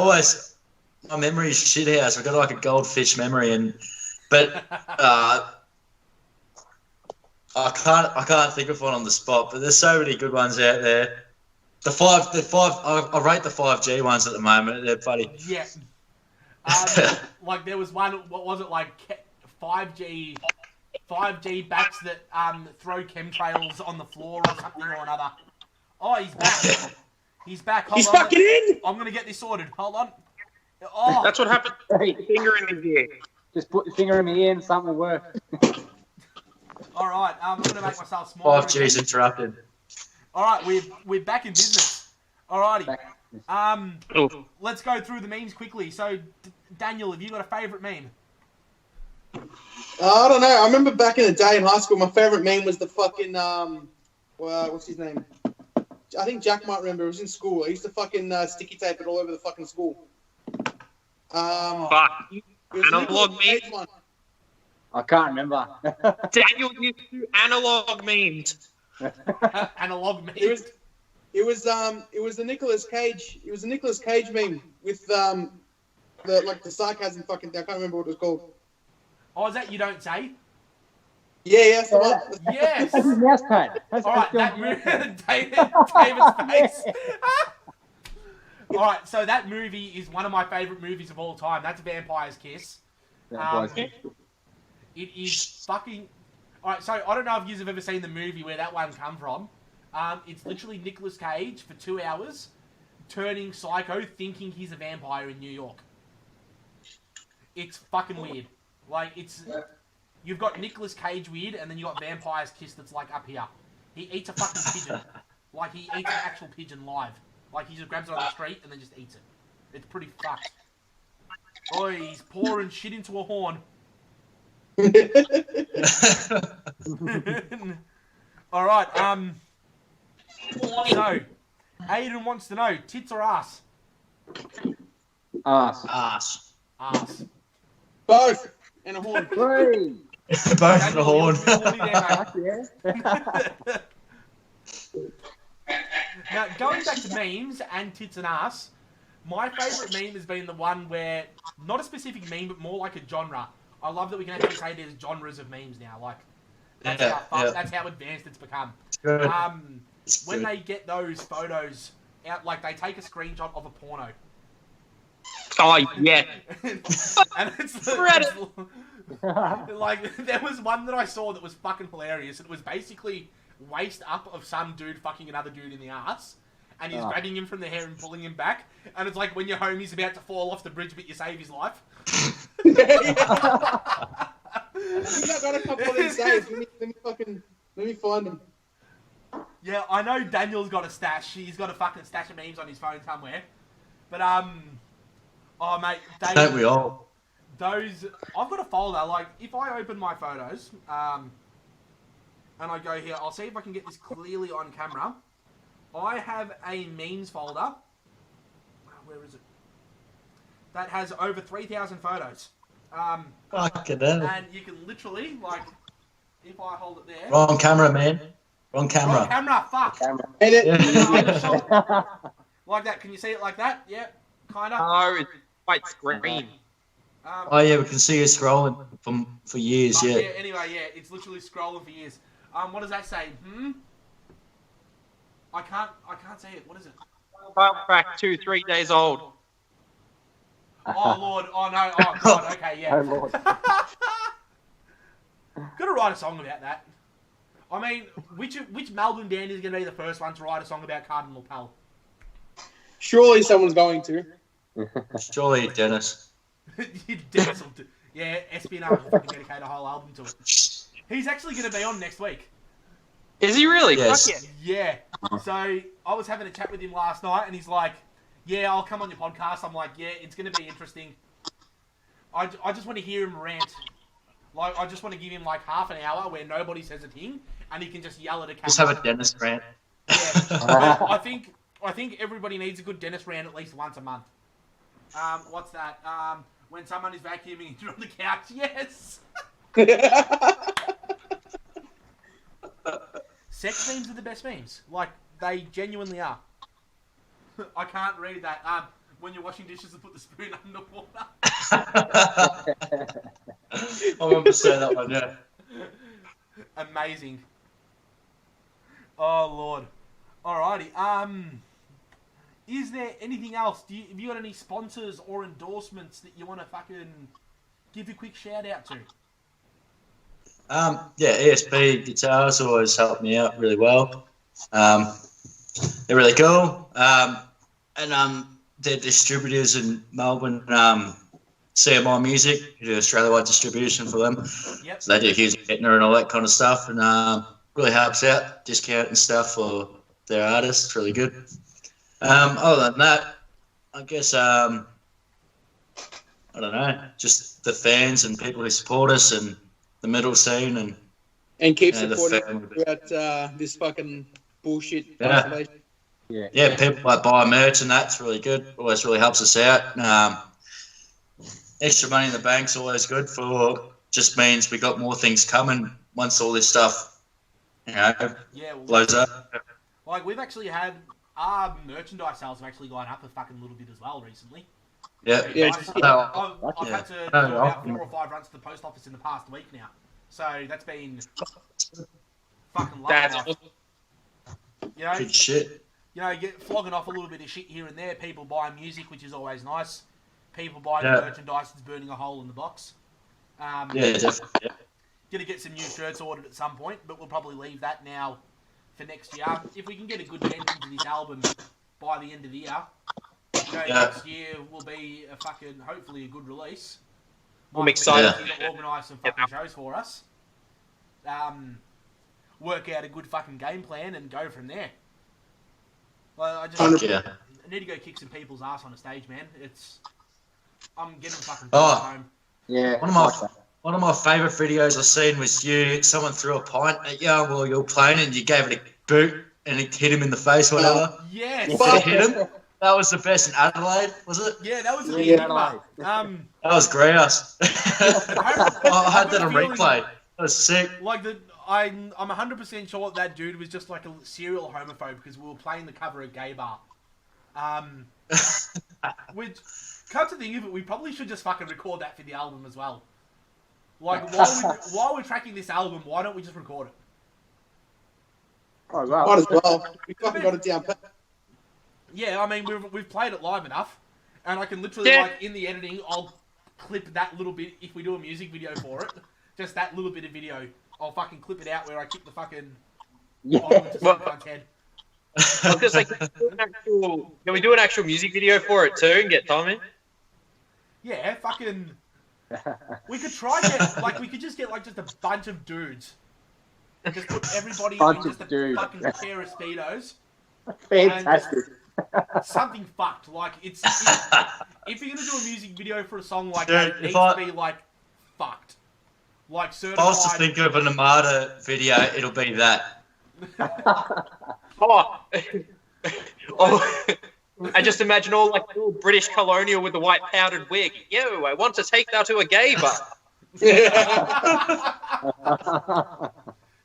my memory is shit house. I've got like a goldfish memory, but I can't think of one on the spot. But there's so many good ones out there. I rate the 5G ones at the moment. They're funny. Yeah. Like there was one. What was it like? 5G bats that throw chemtrails on the floor or something or another. Oh, he's back. He's back. Hold He's on. fucking in. I'm gonna get this sorted. Hold on. Oh, That's what happened. Finger in his ear. Just put your finger in my ear and something will work. all right. I'm gonna make myself smaller. 5G's interrupted. All right, we're back in business. Alrighty. Oof. Let's go through the memes quickly. So, Daniel, have you got a favourite meme? I don't know. I remember back in the day in high school, my favorite meme was the fucking what's his name? I think Jack might remember. It was in school. I used to fucking sticky tape it all over the fucking school. Fuck. It was Analog Nicolas Cage meme? one. I can't remember. Daniel used to do analog memes. Analog meme. It was the Nicolas Cage. It was a Nicolas Cage meme with the sarcasm fucking. I can't remember what it was called. Oh, is that You Don't Say? Yeah, that's the one. Yes. That's his mouse pad. That's All right, that's David's face. All right, so that movie is one of my favourite movies of all time. That's Vampire's Kiss. It is fucking... All right, so I don't know if you've ever seen the movie where that one come from. It's literally Nicolas Cage for 2 hours turning psycho thinking he's a vampire in New York. It's fucking weird. Like, it's... You've got Nicolas Cage weird, and then you got Vampire's Kiss that's like up here. He eats a fucking pigeon. Like, he eats an actual pigeon live. Like, he just grabs it on the street and then just eats it. It's pretty fucked. Oh, he's pouring shit into a horn. Alright, so, Aiden wants to know, tits or ass? Ass. Ass. Both. And a horn. Three. Both for the horn. Now, going back to memes and tits and ass, my favourite meme has been the one where, not a specific meme, but more like a genre. I love that we can actually say there's genres of memes now. Like, that's how advanced it's become. Good. When they get those photos out, like they take a screenshot of a porno. Oh, yeah. And it's like, there was one that I saw that was fucking hilarious. It was basically waist up of some dude fucking another dude in the ass. And he's grabbing him from the hair and pulling him back. And it's like when your homie's about to fall off the bridge, but you save his life. I think I got a couple of these days. Let me find them. Yeah, I know Daniel's got a stash. He's got a fucking stash of memes on his phone somewhere. But, oh, mate, Dave, Don't we all? those... I've got a folder, like, if I open my photos, and I go here, I'll see if I can get this clearly on camera. I have a memes folder. Where is it? That has over 3,000 photos. Fucking hell. And you can literally, like, if I hold it there... Wrong camera, man. Wrong camera. Wrong camera, fuck! Camera. And it, Yeah. Like that. Can you see it like that? Yeah, kind of. No, it's quite green. Oh yeah, we can see you scrolling for years. Yeah. Anyway, yeah, it's literally scrolling for years. What does that say? I can't see it. What is it? Back 2-3 days old. Oh Lord! Oh no! Oh God! Okay, yeah. Oh, Lord. Gotta write a song about that. I mean, which Melbourne band is going to be the first one to write a song about Cardinal Pal? Surely someone's going to. Surely Dennis. Dennis will do. Yeah, Espionage will fucking dedicate a whole album to it. He's actually going to be on next week. Is he really? Yes. Fuck yeah. Yeah. So I was having a chat with him last night, and he's like, "Yeah, I'll come on your podcast." I'm like, "Yeah, it's going to be interesting." I just want to hear him rant. Like, I just want to give him like half an hour where nobody says a thing, and he can just yell at a camera. Just have a Dennis rant. Yeah. I think everybody needs a good Dennis rant at least once a month. What's that? When someone is vacuuming and you're on the couch. Yes. Sex memes are the best memes. Like, they genuinely are. I can't read that. When you're washing dishes and put the spoon underwater. I remember saying that one, yeah. Amazing. Oh Lord. Alrighty. Is there anything else? Have you got any sponsors or endorsements that you want to fucking give a quick shout out to? Yeah, ESP guitars always help me out really well. They're really cool. And they're distributors in Melbourne. CMI Music, who do Australia-wide distribution for them. Yep. So they do Hughes Kettner and all that kind of stuff, and really helps out, discount and stuff for their artists. It's really good. Other than that, I guess I don't know, just the fans and people who support us and the metal scene and keep you know, supporting throughout this fucking bullshit. Yeah. Yeah, people like buy merch and that's really good. Always really helps us out. Extra money in the bank's always good for just means we got more things coming once all this stuff, blows up. Like, we've actually had our merchandise sales have actually gone up a fucking little bit as well recently. Yeah. I've had to do about 4 or 5 runs to the post office in the past week now. So that's been fucking That's lovely. You know, Good shit. Get flogging off a little bit of shit here and there. People buying music, which is always nice. People buying Yeah. merchandise that's burning a hole in the box. Yeah, definitely. Yeah. Gonna get some new shirts ordered at some point, but we'll probably leave that now for next year. If we can get a good dent into this album by the end of the year, next year will be a fucking, hopefully a good release. I'm excited. To organise some fucking shows for us. Work out a good fucking game plan and go from there. Well, I need to go kick some people's ass on a stage, man. I'm getting fucking home. Yeah. One of my favourite videos I've seen was you. Someone threw a pint at you while you were playing, and you gave it a boot, and it hit him in the face, whatever. Yes. Did it hit him? That was the best in Adelaide, was it? Yeah, that was a Yeah, Enigma. That was grouse. I had that on replay. That was sick. Like I'm 100% sure that dude was just like a serial homophobe because we were playing the cover of Gay Bar. Which, come to think of it, we probably should just fucking record that for the album as well. Like, while we're tracking this album, why don't we just record it? Oh, wow. Might as well. We fucking got it down. Yeah, I mean, we've played it live enough, and I can literally, like, in the editing, I'll clip that little bit, if we do a music video for it, just that little bit of video, I'll fucking clip it out where I kick the fucking bottom into some cunt's head. I was gonna say, can we do an actual music video for it too and get Tom in? Yeah, fucking... We could try we could just get, like, just a bunch of dudes. Just put everybody in just a fucking pair of Speedos. Fantastic. Something fucked. Like, if you're gonna do a music video for a song like that, it needs to be, like, fucked. Like, certified... If I was to think of an Armata video, it'll be that. I just imagine all like little British colonial with the white powdered wig. Yo, I want to take that to a gay bar.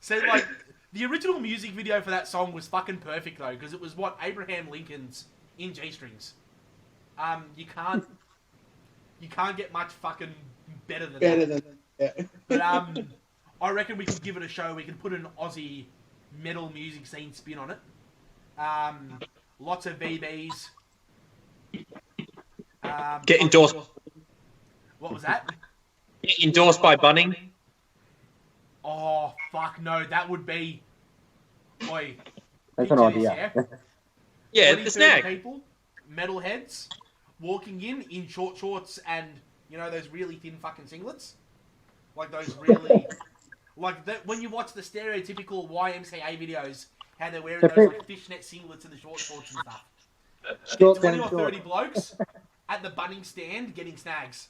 So, like, the original music video for that song was fucking perfect, though, because it was Abraham Lincoln's in G-strings. You can't get much fucking better than that. Yeah. But I reckon we could give it a show. We can put an Aussie metal music scene spin on it. Lots of VBs. Get endorsed. What was that? Get endorsed by Bunning. Oh, fuck no. That would be... Oi. That's an picture this, idea. Yeah, 20, the 30 snag. people, metalheads, walking in short shorts and, you know, those really thin fucking singlets? Like those really... when you watch the stereotypical YMCA videos, how they're wearing those like fishnet singlets and the short shorts and stuff. Short 20 and or short. 30 blokes at the Bunnings stand getting snags.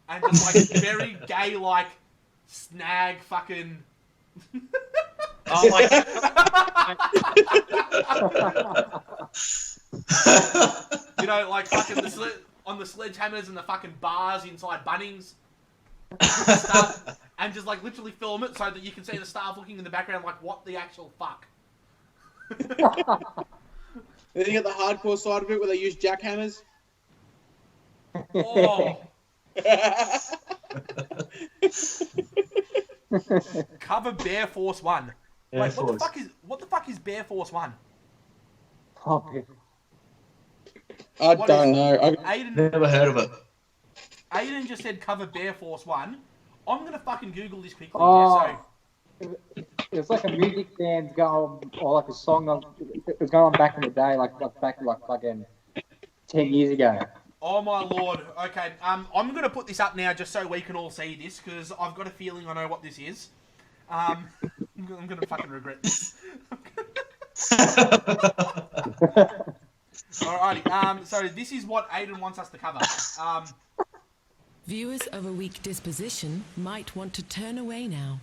And just like very gay, like, snag fucking... Oh, like, You know, like fucking on the sledgehammers and the fucking bars inside Bunnings stuff, and just like literally film it so that you can see the staff looking in the background like, what the actual fuck? Then you got the hardcore side of it where they use jackhammers. Oh, cover Bear Force 1. Wait, what the fuck is Bear Force 1? Oh, I What don't is- know. Aiden, Never heard of it. Aiden just said cover Bear Force 1. I'm gonna fucking Google this quickly. Oh. Yeah, so it was like a music band going, or like a song. It was going on back in the day, like fucking 10 years ago. Oh my lord. Okay, I'm gonna put this up now just so we can all see this because I've got a feeling I know what this is. I'm gonna fucking regret this. Alrighty. So this is what Aiden wants us to cover. Viewers of a weak disposition might want to turn away now.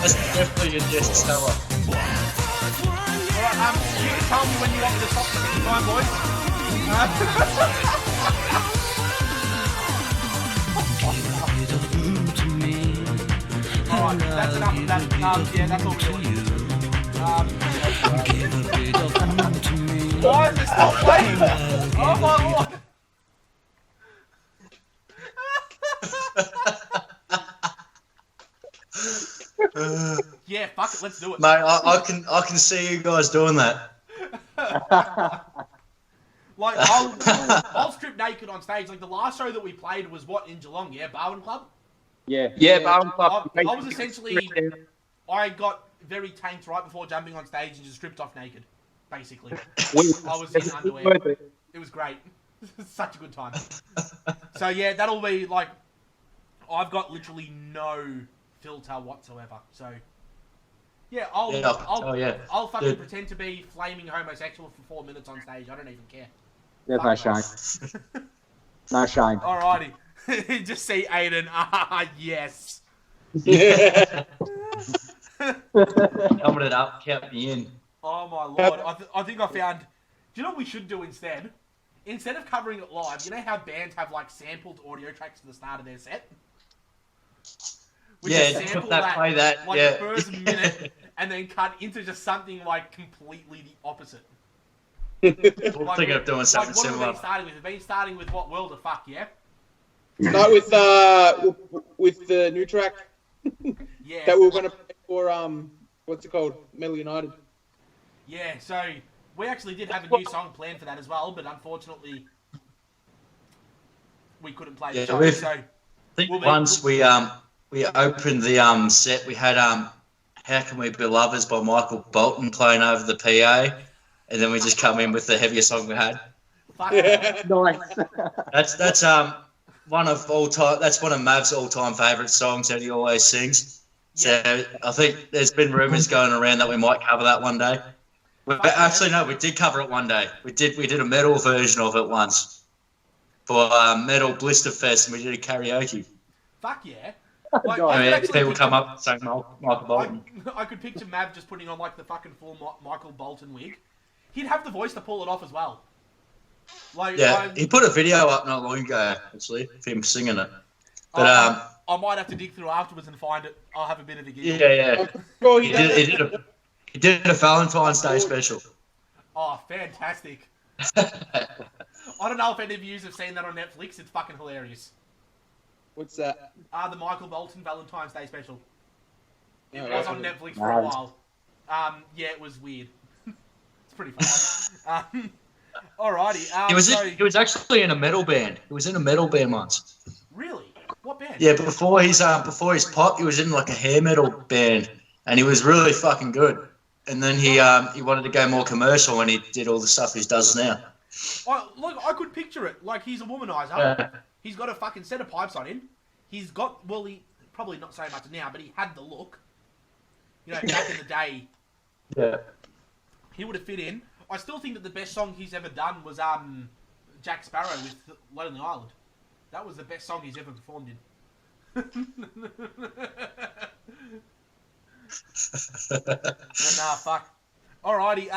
That's definitely a yes cover. Alright, you can tell me when you want me to stop the time, boys. Alright, that's enough of that. Yeah, that's all we're doing. Why is this not playing? Oh my lord! Yeah, fuck it, let's do it. Mate, I can see you guys doing that. Like, I'll strip naked on stage. Like, the last show that we played was what, in Geelong, yeah? Barwon Club? Yeah. yeah, Barwon Club. I was essentially... I got very tanked right before jumping on stage and just stripped off naked, basically. I was in underwear. It was great. Such a good time. So, yeah, that'll be, like... I've got literally no filter whatsoever, so... Yeah, I'll fucking pretend to be flaming homosexual for 4 minutes on stage. I don't even care. There's no shame. No shame. Alrighty. Just see Aiden. Ah, yes. Coming it up, count me in. Oh my lord. I think I found... Do you know what we should do instead? Instead of covering it live, you know how bands have like sampled audio tracks at the start of their set? We just sample play that. like Yeah. the first minute and then cut into just something like completely the opposite. We're thinking of doing something Like what have we similar. been starting with? We've been starting with what world of fuck, yeah? Start with the new track Yeah. that we were going to play for what's it called? Metal United. Yeah, so we actually did have a new song planned for that as well, but unfortunately we couldn't play the Yeah, show. we've- So I think We'll be- once we opened the set, we had "How Can We Be Lovers" by Michael Bolton playing over the PA, and then we just come in with the heaviest song we had. fuck Nice. That's one of all time. That's one of Mav's all-time favourite songs that he always sings. So I think there's been rumours going around that we might cover that one day. Actually, no, we did cover it one day. We did a metal version of it once for Metal Blister Fest, and we did a karaoke. Fuck yeah. People come up and say Michael Bolton. I could picture Mav just putting on like the fucking full Michael Bolton wig. He'd have the voice to pull it off as well. Like, yeah, he put a video up not long ago, actually, of him singing it. But I might have to dig through afterwards and find it. I'll have a bit of a giggle. Yeah. He did a Valentine's Day special. Oh, fantastic. I don't know if any of you have seen that on Netflix. It's fucking hilarious. What's that? The Michael Bolton Valentine's Day special. It No, was on Netflix for a while. Yeah, it was weird. It's pretty funny. Alrighty. He was actually in a metal band. He was in a metal band once. Really? What band? Yeah, before his pop, he was in like a hair metal band, and he was really fucking good. And then he wanted to go more commercial, and he did all the stuff he does now. I could picture it. Like, he's a womanizer. Yeah. He's got a fucking set of pipes on him. He's got, well, he probably not so much now, but he had the look. You know, back in the day. Yeah. He would have fit in. I still think that the best song he's ever done was Jack Sparrow with Lonely Island. That was the best song he's ever performed in. But nah, fuck. Alrighty,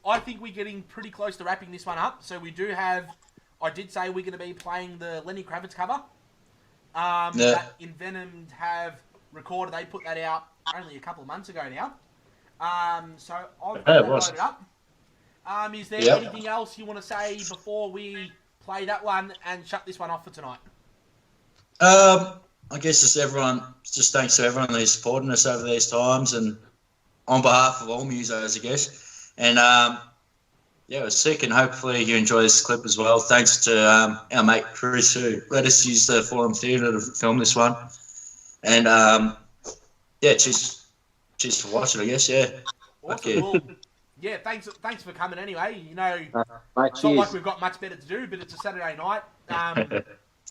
I think we're getting pretty close to wrapping this one up. So we do have, I did say we're going to be playing the Lenny Kravitz cover. That Envenomed have recorded. They put that out only a couple of months ago now. So I've got that loaded up. Is there anything else you want to say before we play that one and shut this one off for tonight? I guess just thanks to everyone who's supporting us over these times, and on behalf of all musos, I guess. And it was sick, and hopefully you enjoy this clip as well. Thanks to our mate Chris, who let us use the Forum Theatre to film this one. And cheers for watching, I guess. Yeah. Awesome. Well, yeah, thanks for coming anyway. You know, it's not like we've got much better to do, but it's a Saturday night.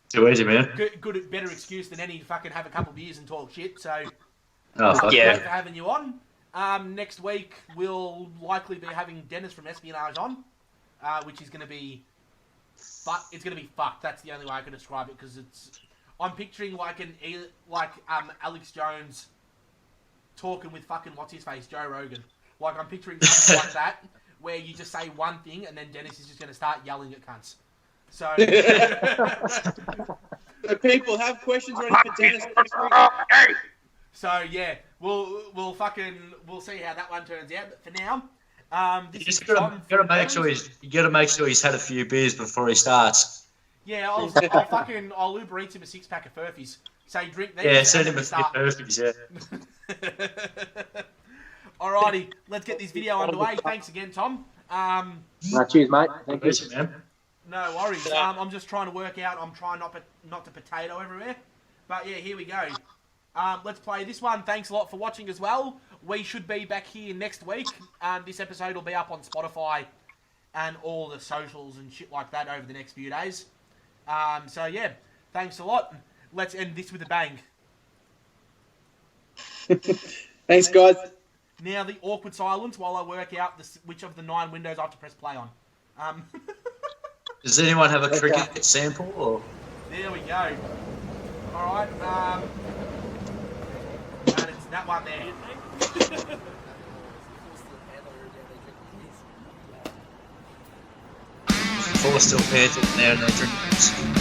Too easy, man. Good, better excuse than any fucking have a couple of beers and talk shit. So, great for having you on. Next week we'll likely be having Dennis from Espionage on, which is going to be, it's going to be fucked. That's the only way I can describe it, because I'm picturing like Alex Jones talking with fucking what's his face, Joe Rogan. Like, I'm picturing something like that, where you just say one thing and then Dennis is just going to start yelling at cunts. So, so people have questions ready for Dennis next week. So yeah, we'll see how that one turns out. But for now, you gotta make sure he's had a few beers before he starts. Yeah, I'll Uber Eats him a 6-pack of Furfies. Say drink these. Yeah, send him a few Furfies. Yeah. Alrighty, let's get this video underway. Thanks again, Tom. Cheers, mate. Thank you, man. No worries. I'm just trying to work out. I'm trying not to potato everywhere. But yeah, here we go. Let's play this one. Thanks a lot for watching as well. We should be back here next week. This episode will be up on Spotify and all the socials and shit like that over the next few days. So yeah, thanks a lot. Let's end this with a bang. Thanks, guys. Now the awkward silence while I work out which of the 9 windows I have to press play on. Does anyone have a cricket sample? Or? There we go. Alright, and it's that one there. Four still panting now and they're drinking.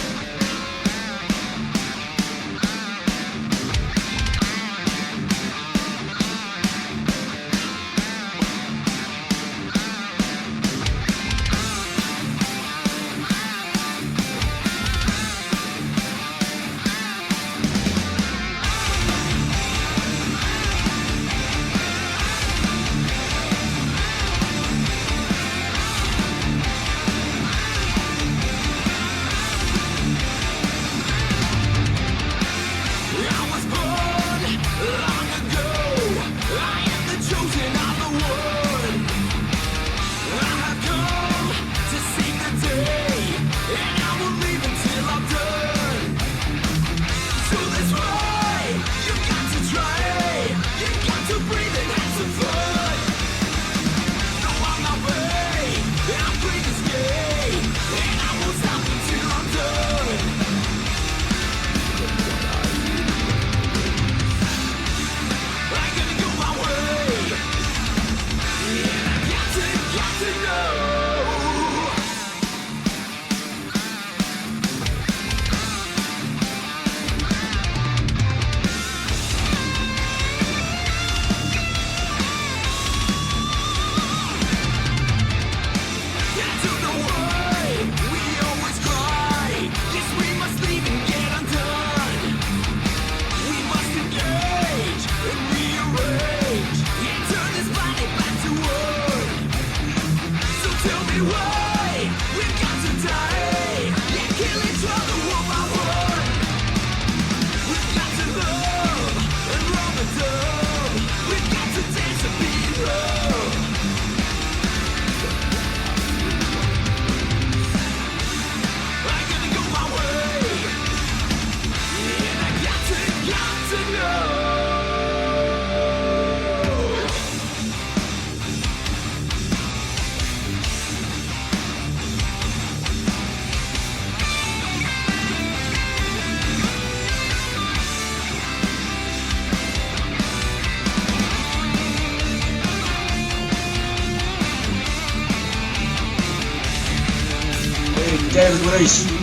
later, boys.